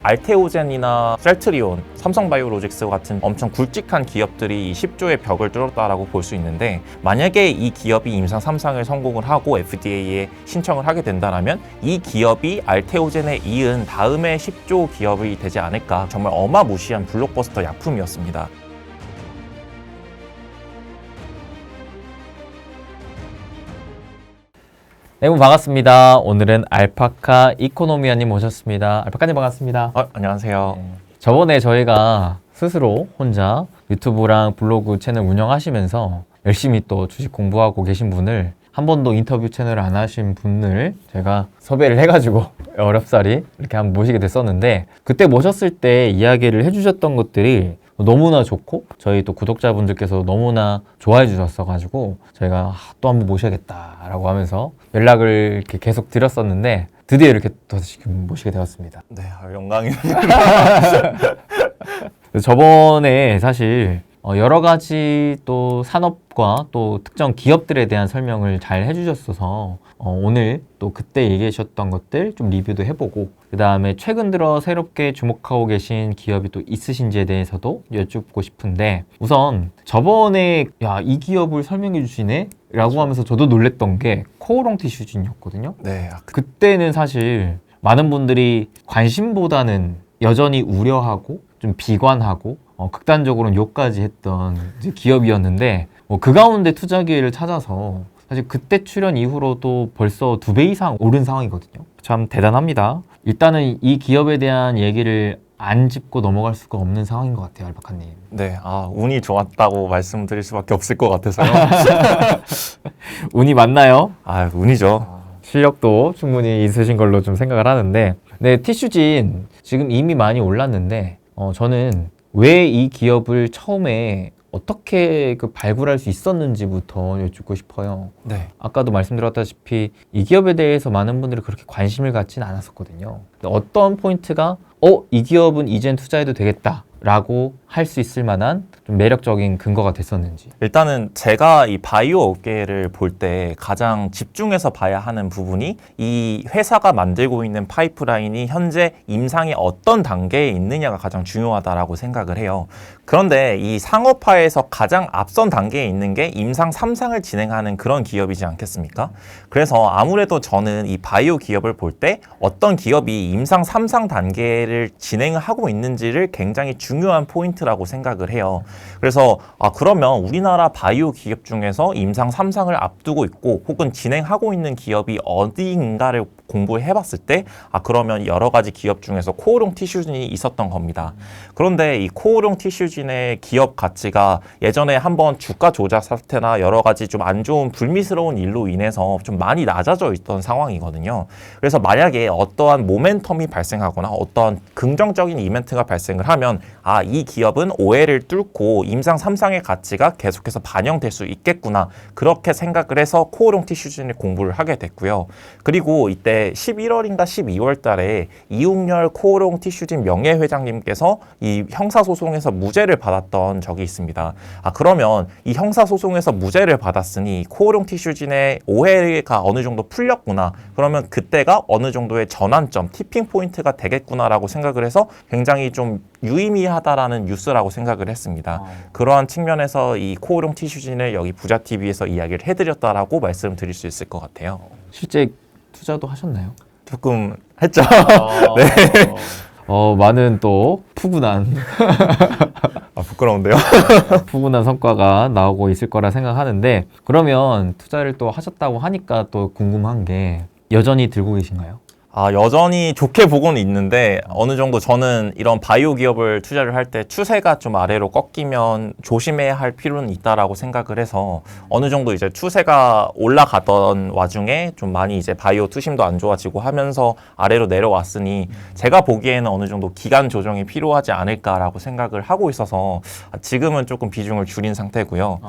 알테오젠이나 셀트리온, 삼성바이오로직스 같은 엄청 굵직한 기업들이 10조의 벽을 뚫었다라고 볼 수 있는데, 만약에 이 기업이 임상 3상을 성공을 하고 FDA에 신청을 하게 된다면 이 기업이 알테오젠에 이은 다음에 10조 기업이 되지 않을까. 정말 어마무시한 블록버스터 약품이었습니다. 네, 여러분 반갑습니다. 오늘은 알파카 이코노미아님 모셨습니다. 알파카님 반갑습니다. 안녕하세요. 저번에 저희가 스스로 혼자 유튜브랑 블로그 채널 운영하시면서 열심히 또 주식 공부하고 계신 분을, 한 번도 인터뷰 채널을 안 하신 분을 제가 섭외를 해가지고 어렵사리 이렇게 한번 모시게 됐었는데, 그때 모셨을 때 이야기를 해주셨던 것들이 너무나 좋고 저희 또 구독자분들께서 너무나 좋아해 주셨어가지고 저희가 또 한번 모셔야겠다라고 하면서 연락을 이렇게 계속 드렸었는데, 드디어 이렇게 또 지금 모시게 되었습니다. 네, 영광입니다. 저번에 사실 여러 가지 또 산업과 또 특정 기업들에 대한 설명을 잘 해주셨어서 오늘 또 그때 얘기하셨던 것들 좀 리뷰도 해보고, 그 다음에 최근 들어 새롭게 주목하고 계신 기업이 또 있으신지에 대해서도 여쭙고 싶은데, 우선 저번에 야, 이 기업을 설명해 주시네? 라고 하면서 저도 놀랬던 게 코오롱 티슈진이었거든요. 네, 그때는 사실 많은 분들이 관심보다는 여전히 우려하고 좀 비관하고 극단적으로는 욕까지 했던 이제 기업이었는데, 그 가운데 투자 기회를 찾아서 사실 그때 출연 이후로도 벌써 2배 이상 오른 상황이거든요. 참 대단합니다. 일단은 이 기업에 대한 얘기를 안 짚고 넘어갈 수가 없는 상황인 것 같아요, 알파카님. 네, 운이 좋았다고 말씀드릴 수밖에 없을 것 같아서요. 운이 맞나요? 운이죠. 실력도 충분히 있으신 걸로 좀 생각을 하는데, 네, 티슈진 지금 이미 많이 올랐는데, 저는 왜 이 기업을 처음에 어떻게 발굴할 수 있었는지부터 여쭙고 싶어요. 네. 아까도 말씀드렸다시피 이 기업에 대해서 많은 분들이 그렇게 관심을 갖지는 않았었거든요. 근데 어떤 포인트가 이 기업은 이젠 투자해도 되겠다 라고 할 수 있을 만한 좀 매력적인 근거가 됐었는지. 일단은 제가 이 바이오 업계를 볼 때 가장 집중해서 봐야 하는 부분이 이 회사가 만들고 있는 파이프라인이 현재 임상의 어떤 단계에 있느냐가 가장 중요하다라고 생각을 해요. 그런데 이 상업화에서 가장 앞선 단계에 있는 게 임상 3상을 진행하는 그런 기업이지 않겠습니까? 그래서 아무래도 저는 이 바이오 기업을 볼 때 어떤 기업이 임상 3상 단계를 진행을 하고 있는지를 굉장히 중요한 포인트라고 생각을 해요. 그래서 그러면 우리나라 바이오 기업 중에서 임상 3상을 앞두고 있고 혹은 진행하고 있는 기업이 어디인가를 공부해 봤을 때 그러면 여러 가지 기업 중에서 코오롱 티슈진이 있었던 겁니다. 그런데 이 코오롱 티슈진의 기업 가치가 예전에 한번 주가 조작 사태나 여러 가지 좀 안 좋은 불미스러운 일로 인해서 좀 많이 낮아져 있던 상황이거든요. 그래서 만약에 어떠한 모멘텀이 발생하거나 어떠한 긍정적인 이벤트가 발생을 하면 이 기업은 오해를 뚫고 임상 3상의 가치가 계속해서 반영될 수 있겠구나, 그렇게 생각을 해서 코오롱 티슈진을 공부를 하게 됐고요. 그리고 이때 11월인가 12월 달에 이웅렬 코오롱 티슈진 명예회장님께서 이 형사소송에서 무죄를 받았던 적이 있습니다. 그러면 이 형사소송에서 무죄를 받았으니 코오롱 티슈진의 오해가 어느 정도 풀렸구나, 그러면 그때가 어느 정도의 전환점, 티핑 포인트가 되겠구나라고 생각을 해서 굉장히 좀 유의미하다라는 뉴스라고 생각을 했습니다. 그러한 측면에서 이 코오롱 티슈진을 여기 부자TV에서 이야기를 해드렸다라고 말씀드릴 수 있을 것 같아요. 실제 투자도 하셨나요? 조금 했죠. 네. 많은 또 푸근한 부끄러운데요. 푸근한 성과가 나오고 있을 거라 생각하는데, 그러면 투자를 또 하셨다고 하니까 또 궁금한 게, 여전히 들고 계신가요? 여전히 좋게 보고는 있는데 어느 정도 저는 이런 바이오 기업을 투자를 할 때 추세가 좀 아래로 꺾이면 조심해야 할 필요는 있다라고 생각을 해서 어느 정도 이제 추세가 올라가던 와중에 좀 많이 이제 바이오 투심도 안 좋아지고 하면서 아래로 내려왔으니 제가 보기에는 어느 정도 기간 조정이 필요하지 않을까라고 생각을 하고 있어서 지금은 조금 비중을 줄인 상태고요.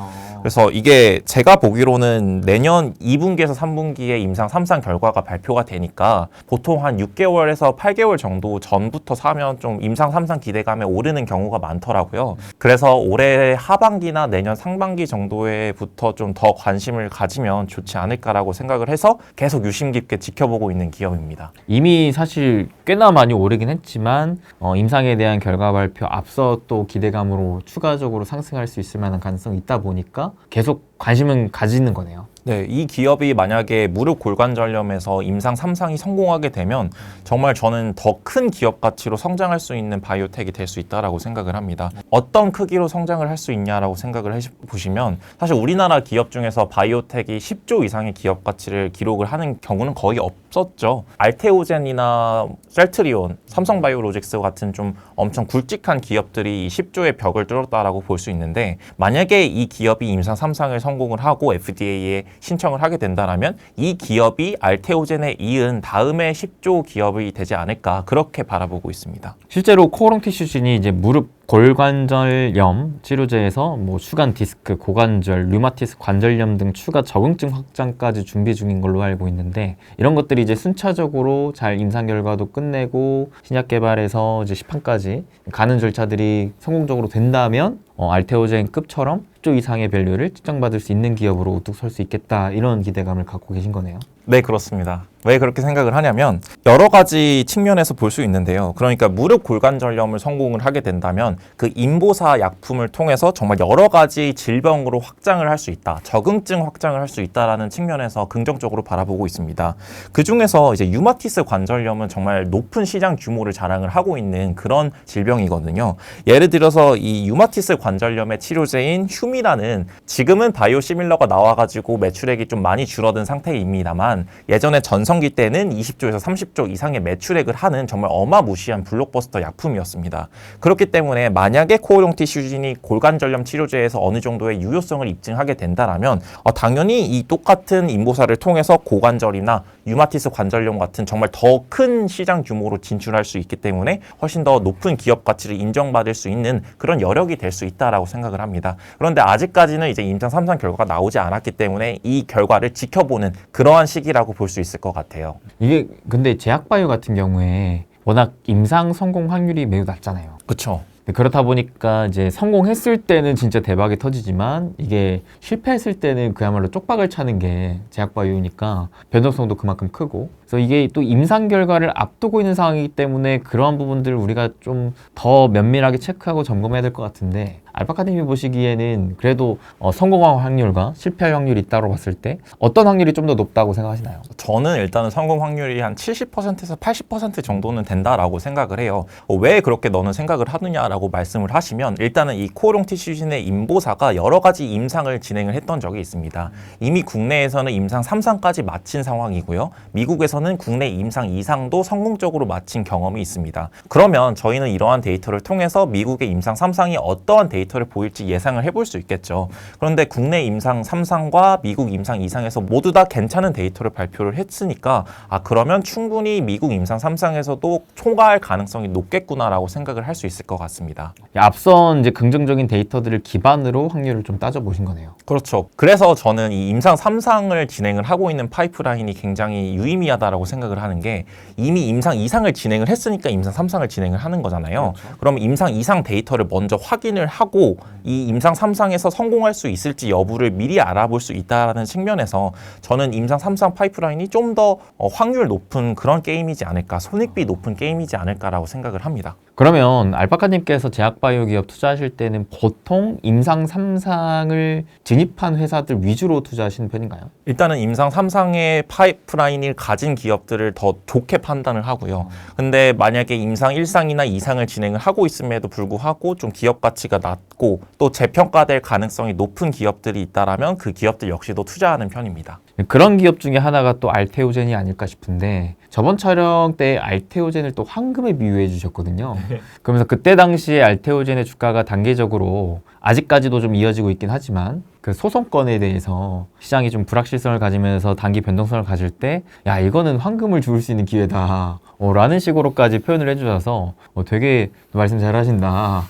그래서 이게 제가 보기로는 내년 2분기에서 3분기에 임상 3상 결과가 발표가 되니까 보통 한 6개월에서 8개월 정도 전부터 사면 좀 임상 3상 기대감에 오르는 경우가 많더라고요. 그래서 올해 하반기나 내년 상반기 정도에부터 좀 더 관심을 가지면 좋지 않을까라고 생각을 해서 계속 유심 깊게 지켜보고 있는 기업입니다. 이미 사실 꽤나 많이 오르긴 했지만 임상에 대한 결과 발표 앞서 또 기대감으로 추가적으로 상승할 수 있을 만한 가능성이 있다 보니까 계속 관심은 가지는 거네요. 네, 이 기업이 만약에 무릎 골관절염에서 임상 3상이 성공하게 되면 정말 저는 더 큰 기업 가치로 성장할 수 있는 바이오텍이 될 수 있다라고 생각을 합니다. 어떤 크기로 성장을 할 수 있냐라고 생각을 해보시면 사실 우리나라 기업 중에서 바이오텍이 10조 이상의 기업 가치를 기록을 하는 경우는 거의 없었죠. 알테오젠이나 셀트리온, 삼성바이오로직스 같은 좀 엄청 굵직한 기업들이 10조의 벽을 뚫었다라고 볼 수 있는데 만약에 이 기업이 임상 3상을 성공을 하고 FDA에 신청을 하게 된다면 이 기업이 알테오젠에 이은 다음에 10조 기업이 되지 않을까 그렇게 바라보고 있습니다. 실제로 코오롱 티슈진이 이제 무릎 골관절염 치료제에서 뭐 추간 디스크, 고관절, 류마티스 관절염 등 추가 적응증 확장까지 준비 중인 걸로 알고 있는데 이런 것들이 이제 순차적으로 잘 임상 결과도 끝내고 신약 개발에서 이제 시판까지 가는 절차들이 성공적으로 된다면 알테오젠급처럼 10조 이상의 밸류를 측정받을 수 있는 기업으로 우뚝 설 수 있겠다 이런 기대감을 갖고 계신 거네요. 네, 그렇습니다. 왜 그렇게 생각을 하냐면 여러 가지 측면에서 볼 수 있는데요. 그러니까 무릎 골관절염을 성공을 하게 된다면 그 인보사 약품을 통해서 정말 여러 가지 질병으로 확장을 할 수 있다. 적응증 확장을 할 수 있다라는 측면에서 긍정적으로 바라보고 있습니다. 그 중에서 이제 유마티스 관절염은 정말 높은 시장 규모를 자랑을 하고 있는 그런 질병이거든요. 예를 들어서 이 유마티스 관절염의 치료제인 휴미라는 지금은 바이오시밀러가 나와가지고 매출액이 좀 많이 줄어든 상태입니다만 예전에 전성기 때는 20조에서 30조 이상의 매출액을 하는 정말 어마무시한 블록버스터 약품이었습니다. 그렇기 때문에 만약에 코오롱 티슈진이 골관절염 치료제에서 어느 정도의 유효성을 입증하게 된다면 당연히 이 똑같은 인보사를 통해서 고관절이나 유마티스 관절염 같은 정말 더 큰 시장 규모로 진출할 수 있기 때문에 훨씬 더 높은 기업 가치를 인정받을 수 있는 그런 여력이 될 수 있다라고 생각을 합니다. 그런데 아직까지는 이제 임상 3상 결과가 나오지 않았기 때문에 이 결과를 지켜보는 그러한 시기라고 볼 수 있을 것 같아요. 이게 근데 제약바이오 같은 경우에 워낙 임상 성공 확률이 매우 낮잖아요. 그렇죠. 그렇다 보니까 이제 성공했을 때는 진짜 대박이 터지지만 이게 실패했을 때는 그야말로 쪽박을 차는 게 제약바이오니까 변동성도 그만큼 크고 그래서 이게 또 임상 결과를 앞두고 있는 상황이기 때문에 그러한 부분들을 우리가 좀 더 면밀하게 체크하고 점검해야 될 것 같은데 알파카님이 보시기에는 그래도 성공할 확률과 실패할 확률이 있다고 봤을 때 어떤 확률이 좀 더 높다고 생각하시나요? 저는 일단은 성공 확률이 한 70%에서 80% 정도는 된다라고 생각을 해요. 왜 그렇게 너는 생각을 하느냐라고 말씀을 하시면 일단은 이 코오롱 티슈진의 인보사가 여러 가지 임상을 진행을 했던 적이 있습니다. 이미 국내에서는 임상 3상까지 마친 상황이고요. 미국에서는 국내 임상 2상도 성공적으로 마친 경험이 있습니다. 그러면 저희는 이러한 데이터를 통해서 미국의 임상 3상이 어떠한 데이터를 보일지 예상을 해볼 수 있겠죠. 그런데 국내 임상 3상과 미국 임상 2상에서 모두 다 괜찮은 데이터를 발표를 했으니까 그러면 충분히 미국 임상 3상에서도 초과할 가능성이 높겠구나라고 생각을 할 수 있을 것 같습니다. 앞선 이제 긍정적인 데이터들을 기반으로 확률을 좀 따져보신 거네요. 그렇죠. 그래서 저는 이 임상 3상을 진행을 하고 있는 파이프라인이 굉장히 유의미하다라고 생각을 하는 게 이미 임상 2상을 진행을 했으니까 임상 3상을 진행을 하는 거잖아요. 그렇죠. 그럼 임상 2상 데이터를 먼저 확인을 하고 이 임상 3상에서 성공할 수 있을지 여부를 미리 알아볼 수 있다는 측면에서 저는 임상 3상 파이프라인이 좀 더 확률 높은 그런 게임이지 않을까, 손익비 높은 게임이지 않을까라고 생각을 합니다. 그러면 알파카님께서 제약바이오 기업 투자하실 때는 보통 임상 3상을 진입한 회사들 위주로 투자하시는 편인가요? 일단은 임상 3상의 파이프라인을 가진 기업들을 더 좋게 판단을 하고요. 근데 만약에 임상 1상이나 2상을 진행을 하고 있음에도 불구하고 좀 기업 가치가 낮고 또 재평가될 가능성이 높은 기업들이 있다라면 그 기업들 역시도 투자하는 편입니다. 그런 기업 중에 하나가 또 알테오젠이 아닐까 싶은데 저번 촬영 때 알테오젠을 또 황금에 비유해 주셨거든요. 그러면서 그때 당시에 알테오젠의 주가가 단계적으로 아직까지도 좀 이어지고 있긴 하지만 그 소송건에 대해서 시장이 좀 불확실성을 가지면서 단기 변동성을 가질 때 야 이거는 황금을 주울 수 있는 기회다 라는 식으로까지 표현을 해주셔서 되게 말씀 잘하신다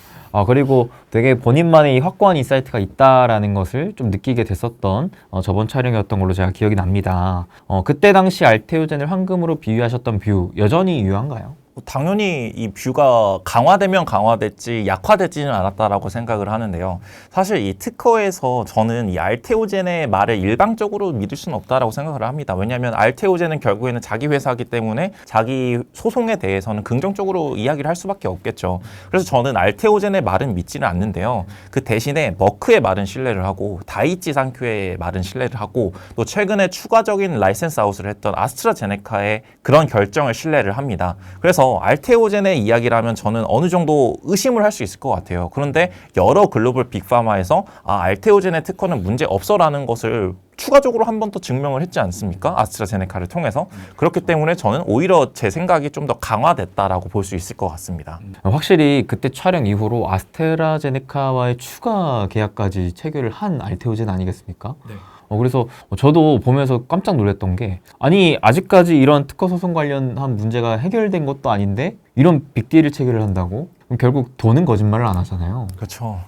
그리고 되게 본인만의 이 확고한 인사이트가 있다라는 것을 좀 느끼게 됐었던 저번 촬영이었던 걸로 제가 기억이 납니다. 그때 당시 알테오젠을 황금으로 비유하셨던 뷰 여전히 유효한가요? 당연히 이 뷰가 강화되면 강화됐지 약화되지는 않았다라고 생각을 하는데요. 사실 이 특허에서 저는 이 알테오젠의 말을 일방적으로 믿을 수는 없다라고 생각을 합니다. 왜냐하면 알테오젠은 결국에는 자기 회사이기 때문에 자기 소송에 대해서는 긍정적으로 이야기를 할 수밖에 없겠죠. 그래서 저는 알테오젠의 말은 믿지는 않는데요. 그 대신에 머크의 말은 신뢰를 하고 다이치 산큐의 말은 신뢰를 하고 또 최근에 추가적인 라이센스 아웃을 했던 아스트라제네카의 그런 결정을 신뢰를 합니다. 그래서 알테오젠의 이야기라면 저는 어느 정도 의심을 할 수 있을 것 같아요. 그런데 여러 글로벌 빅파마에서 알테오젠의 특허는 문제 없어라는 것을 추가적으로 한 번 더 증명을 했지 않습니까? 아스트라제네카를 통해서. 그렇기 때문에 저는 오히려 제 생각이 좀 더 강화됐다라고 볼 수 있을 것 같습니다. 확실히 그때 촬영 이후로 아스트라제네카와의 추가 계약까지 체결을 한 알테오젠 아니겠습니까? 네. 그래서 저도 보면서 깜짝 놀랐던 게 아니 아직까지 이런 특허 소송 관련한 문제가 해결된 것도 아닌데 이런 빅딜을 체결을 한다고? 그럼 결국 돈은 거짓말을 안 하잖아요. 그렇죠.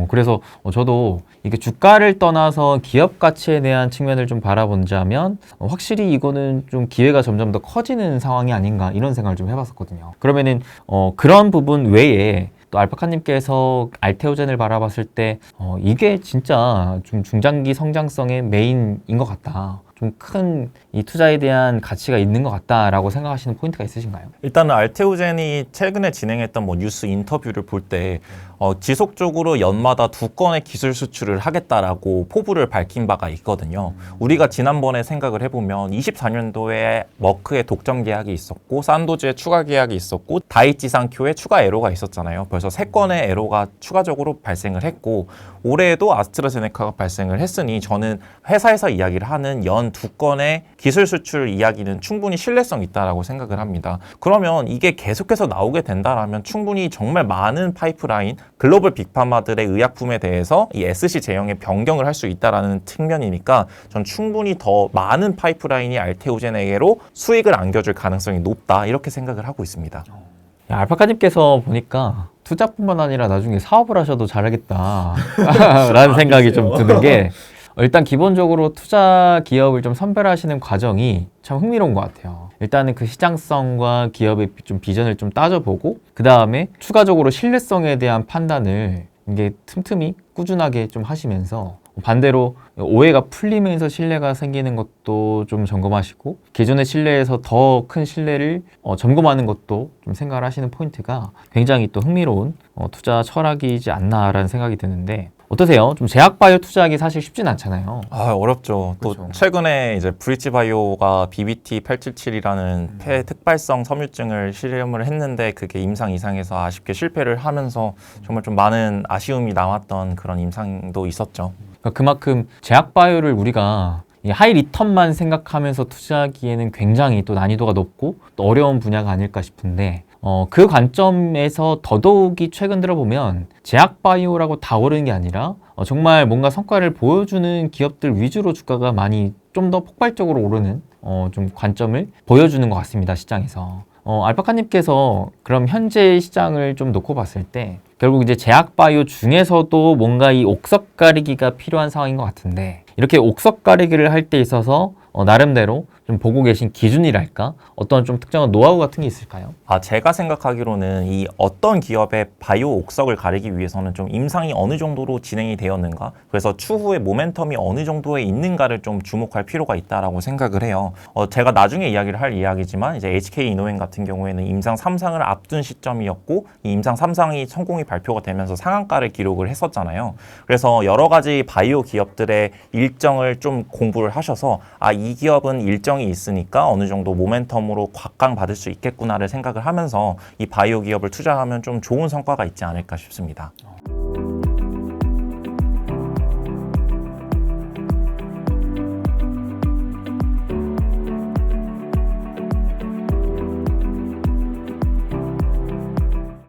그래서 저도 이게 주가를 떠나서 기업 가치에 대한 측면을 좀 바라본다면 확실히 이거는 좀 기회가 점점 더 커지는 상황이 아닌가 이런 생각을 좀 해봤었거든요. 그러면은 그런 부분 외에 또 알파카님께서 알테오젠을 바라봤을 때 이게 진짜 좀 중장기 성장성의 메인인 것 같다. 좀 큰 이 투자에 대한 가치가 있는 것 같다라고 생각하시는 포인트가 있으신가요? 일단은 알테오젠이 최근에 진행했던 뉴스 인터뷰를 볼 때 지속적으로 연마다 2건의 기술 수출을 하겠다라고 포부를 밝힌 바가 있거든요. 우리가 지난번에 생각을 해보면 24년도에 머크의 독점 계약이 있었고 산도즈의 추가 계약이 있었고 다이치 산큐의 추가 애로가 있었잖아요. 벌써 3건의 애로가 추가적으로 발생을 했고 올해에도 아스트라제네카가 발생을 했으니 저는 회사에서 이야기를 하는 연 2건의 기술 수출 이야기는 충분히 신뢰성 있다라고 생각을 합니다. 그러면 이게 계속해서 나오게 된다라면 충분히 정말 많은 파이프라인 글로벌 빅파마들의 의약품에 대해서 이 SC 제형에 변경을 할 수 있다라는 측면이니까 전 충분히 더 많은 파이프라인이 알테오젠에게로 수익을 안겨줄 가능성이 높다 이렇게 생각을 하고 있습니다. 알파카님께서 보니까 투자뿐만 아니라 나중에 사업을 하셔도 잘하겠다 라는 생각이 좀 드는 게 일단 기본적으로 투자 기업을 좀 선별하시는 과정이 참 흥미로운 것 같아요. 일단은 그 시장성과 기업의 좀 비전을 좀 따져보고 그 다음에 추가적으로 신뢰성에 대한 판단을 이게 틈틈이 꾸준하게 좀 하시면서 반대로 오해가 풀리면서 신뢰가 생기는 것도 좀 점검하시고 기존의 신뢰에서 더 큰 신뢰를 점검하는 것도 좀 생각을 하시는 포인트가 굉장히 또 흥미로운 투자 철학이지 않나라는 생각이 드는데 어떠세요? 좀 제약바이오 투자하기 사실 쉽진 않잖아요. 어렵죠. 또 그렇죠. 최근에 이제 브릿지바이오가 BBT877이라는 폐 특발성 섬유증을 실험을 했는데 그게 임상 이상에서 아쉽게 실패를 하면서 정말 좀 많은 아쉬움이 남았던 그런 임상도 있었죠. 그러니까 그만큼 제약바이오를 우리가 이 하이 리턴만 생각하면서 투자하기에는 굉장히 또 난이도가 높고 또 어려운 분야가 아닐까 싶은데 그 관점에서 더더욱이 최근 들어보면 제약바이오라고 다 오르는 게 아니라 정말 뭔가 성과를 보여주는 기업들 위주로 주가가 많이 좀 더 폭발적으로 오르는 좀 관점을 보여주는 것 같습니다. 시장에서. 알파카님께서 그럼 현재 시장을 좀 놓고 봤을 때 결국 이제 제약바이오 중에서도 뭔가 이 옥석 가리기가 필요한 상황인 것 같은데 이렇게 옥석 가리기를 할 때 있어서 나름대로 좀 보고 계신 기준이랄까? 어떤 좀 특정한 노하우 같은 게 있을까요? 제가 생각하기로는 이 어떤 기업의 바이오 옥석을 가리기 위해서는 좀 임상이 어느 정도로 진행이 되었는가? 그래서 추후에 모멘텀이 어느 정도에 있는가를 좀 주목할 필요가 있다라고 생각을 해요. 제가 나중에 이야기를 할 이야기지만 이제 HK 이노엔 같은 경우에는 임상 3상을 앞둔 시점이었고 이 임상 3상이 성공이 발표가 되면서 상한가를 기록을 했었잖아요. 그래서 여러 가지 바이오 기업들의 일정을 좀 공부를 하셔서 이 기업은 일정이 있으니까 어느 정도 모멘텀으로 곽강받을 수 있겠구나를 생각을 하면서 이 바이오 기업을 투자하면 좀 좋은 성과가 있지 않을까 싶습니다.